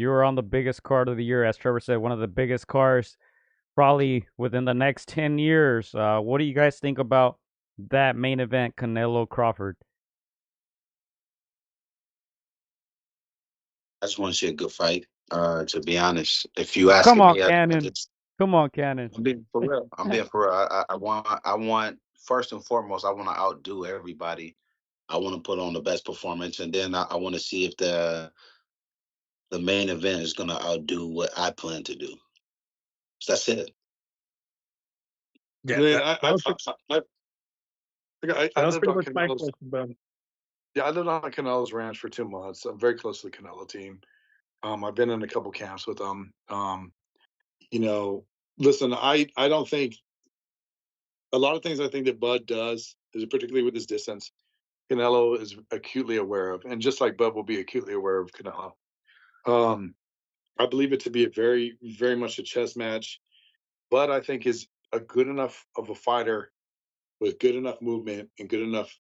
You were on the biggest card of the year, as Trevor said, one of the biggest cards probably within the next 10 years. What do you guys think about that main event, Canelo Crawford? I just want to see a good fight. To be honest, if you Come asking on, me, I Cannon. just Come on, Cannon. I'm being for real. I'm being for real. I want first and foremost, I want to outdo everybody. I want to put on the best performance, and then I want to see if the main event is going to outdo what I plan to do. So that's it. Yeah, Man, that, that was I that was lived pretty on much my Canelo's. question, Ben. Yeah, I lived on Canelo's ranch for 2 months. I'm very close to the Canelo team. I've been in a couple camps with them. You know, listen, I don't think a lot of things I think that Bud does is particularly with his distance. Canelo is acutely aware of, and just like Bud will be acutely aware of Canelo. Um, I believe it to be a very, very much a chess match. Bud, I think, is a good enough of a fighter with good enough movement and good enough,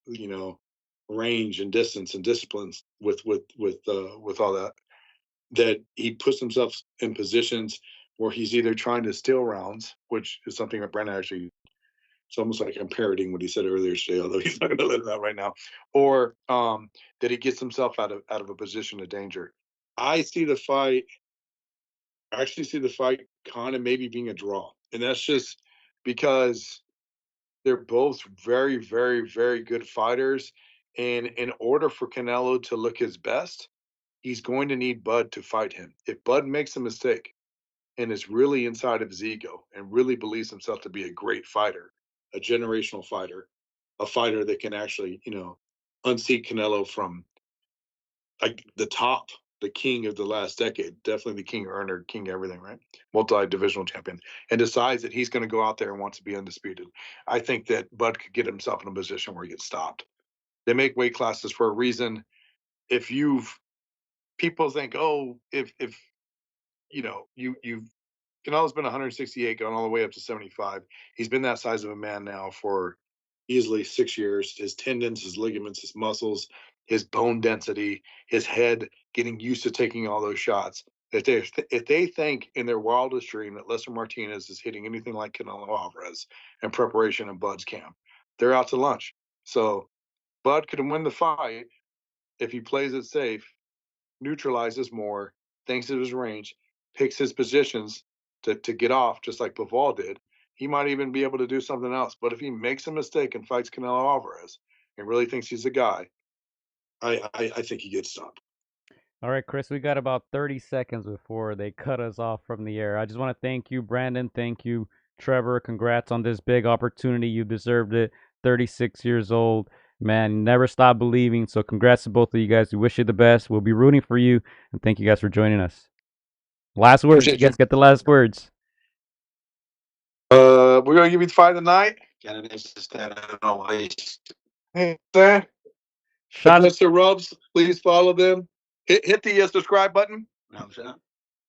range and distance and disciplines with all that, that he puts himself in positions where he's either trying to steal rounds, which is something that Brandon actually, it's almost like I'm parroting what he said earlier today, although he's not going to let it out right now, or that he gets himself out of a position of danger. I see the fight. I actually see the fight kind of maybe being a draw, and that's just because they're both very, very, very good fighters. And in order for Canelo to look his best, he's going to need Bud to fight him. If Bud makes a mistake and is really inside of his ego and really believes himself to be a great fighter, a generational fighter, a fighter that can actually, unseat Canelo from like the top, the king of the last decade, definitely the king earner, king everything, right? Multi-divisional champion, and decides that he's going to go out there and wants to be undisputed. I think that Bud could get himself in a position where he gets stopped. They make weight classes for a reason. If you've people think, oh, if you've Canelo's been 168, gone all the way up to 75. He's been that size of a man now for easily 6 years. His tendons, his ligaments, his muscles, his bone density, his head getting used to taking all those shots. If they think in their wildest dream that Lester Martinez is hitting anything like Canelo Alvarez in preparation in Bud's camp, they're out to lunch. So Bud could win the fight if he plays it safe, neutralizes more, thinks of his range, picks his positions to get off, just like Bivol did. He might even be able to do something else. But if he makes a mistake and fights Canelo Alvarez and really thinks he's a guy, I think he gets stopped. All right, Chris, we got about 30 seconds before they cut us off from the air. I just want to thank you, Brandon. Thank you, Trevor. Congrats on this big opportunity. You deserved it. 36 years old. Man, never stop believing. So congrats to both of you guys. We wish you the best. We'll be rooting for you. And thank you guys for joining us. Last words. You Appreciate you. guys get the last words. We're gonna give you the fight tonight. Candidates to stand on waste. Hey, Sam, Shout out. Mr. Rubs, please follow them. Hit the subscribe button. You know what I'm saying?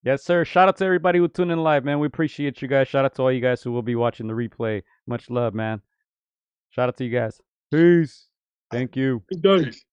Yes, sir. Shout out to everybody who tuned in live, man. We appreciate you guys. Shout out to all you guys who will be watching the replay. Much love, man. Shout out to you guys. Peace. Thank you. Peace.